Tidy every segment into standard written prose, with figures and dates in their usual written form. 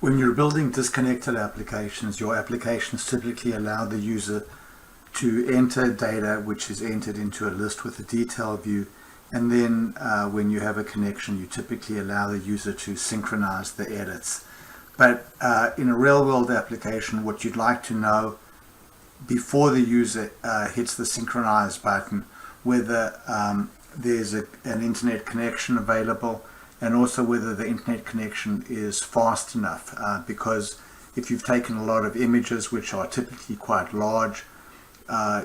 When you're building disconnected applications, your applications typically allow the user to enter data which is entered into a list with a detail view, and then when you have a connection, you typically allow the user to synchronize the edits. But in a real-world application, what you'd like to know before the user hits the synchronize button, whether there's an internet connection available, and also whether the internet connection is fast enough, because if you've taken a lot of images which are typically quite large,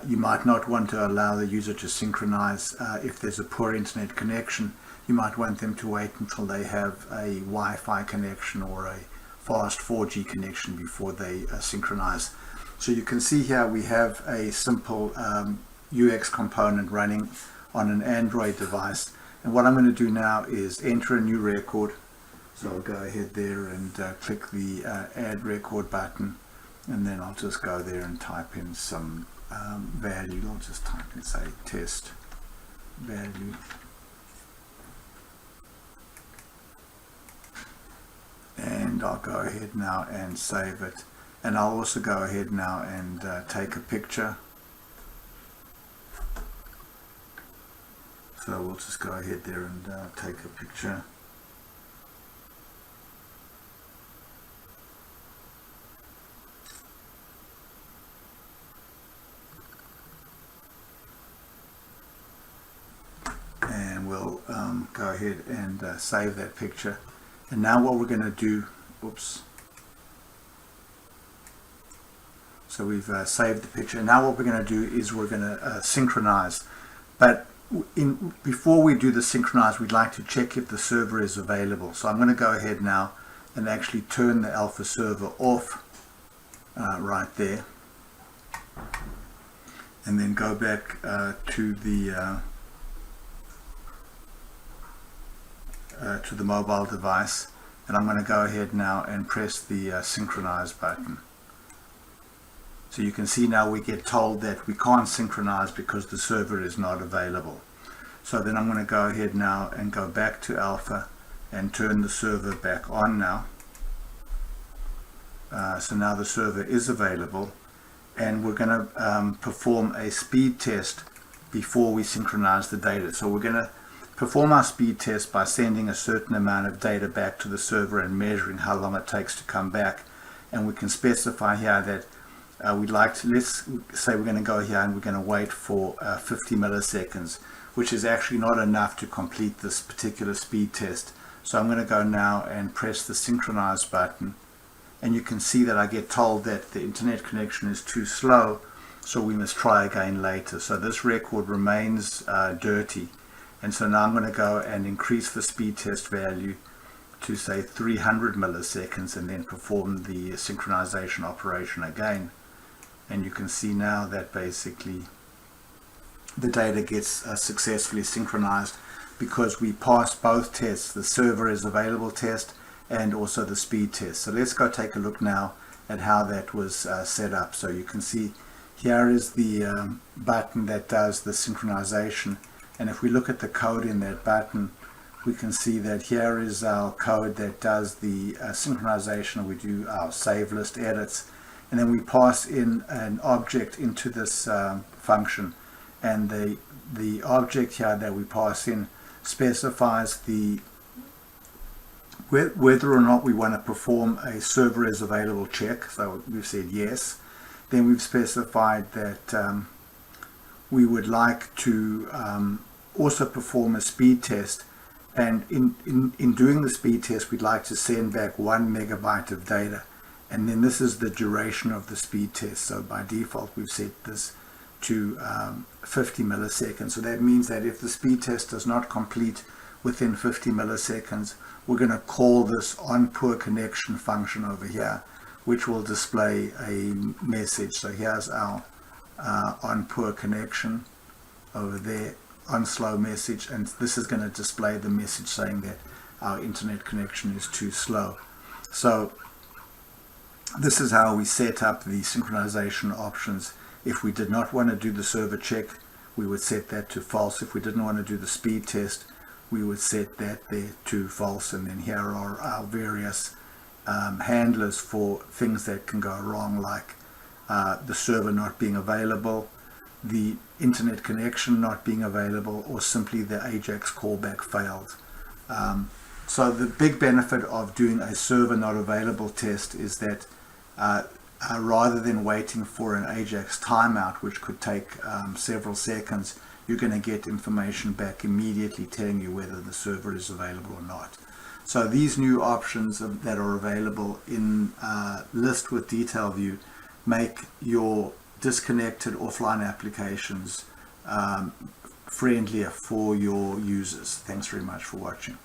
you might not want to allow the user to synchronize. If there's a poor internet connection, you might want them to wait until they have a Wi-Fi connection or a fast 4G connection before they synchronize. So you can see here we have a simple UX component running on an Android device. And what I'm going to do now is enter a new record. So I'll go ahead there and click the add record button, and then I'll just go there and type in some value. I'll just type in, say, test value. And I'll go ahead now and save it. And I'll also go ahead now and take a picture. So we'll just go ahead there and take a picture. And we'll go ahead and save that picture. And now what we're going to do, oops. So we've saved the picture. Now what we're going to do is we're going to synchronize. But before we do the synchronize, we'd like to check if the server is available. So I'm going to go ahead now and actually turn the alpha server off right there, and then go back to the mobile device, and I'm going to go ahead now and press the synchronize button. So you can see now we get told that we can't synchronize because the server is not available. So then I'm going to go ahead now and go back to alpha and turn the server back on now. So now the server is available, and we're going to perform a speed test before we synchronize the data. So we're going to perform our speed test by sending a certain amount of data back to the server and measuring how long it takes to come back. And we can specify here that we'd like to, let's say we're going to go here and we're going to wait for 50 milliseconds, which is actually not enough to complete this particular speed test. So I'm going to go now and press the synchronize button, and you can see that I get told that the internet connection is too slow, so we must try again later. So this record remains dirty, and so now I'm going to go and increase the speed test value to, say, 300 milliseconds, and then perform the synchronization operation again. And you can see now that basically the data gets successfully synchronized because we passed both tests, the server is available test and also the speed test. So let's go take a look now at how that was set up. So you can see here is the button that does the synchronization, and if we look at the code in that button, we can see that here is our code that does the synchronization. We do our save list edits, and then we pass in an object into this function, and the object here that we pass in specifies whether or not we want to perform a server is available check. So we've said yes. Then we've specified that we would like to also perform a speed test, and in doing the speed test we'd like to send back 1 megabyte of data, and then this is the duration of the speed test. So by default we've set this to 50 milliseconds. So that means that if the speed test does not complete within 50 milliseconds, we're going to call this on poor connection function over here, which will display a message. So here's our on poor connection over there, on slow message, and this is going to display the message saying that our internet connection is too slow. So this is how we set up the synchronization options. If we did not want to do the server check, we would set that to false. If we didn't want to do the speed test, we would set that there to false. And then here are our various handlers for things that can go wrong, like the server not being available, the internet connection not being available, or simply the Ajax callback failed. So the big benefit of doing a server not available test is that rather than waiting for an Ajax timeout, which could take several seconds, you're going to get information back immediately telling you whether the server is available or not. So these new options that are available in List with Detail View make your disconnected offline applications friendlier for your users. Thanks very much for watching.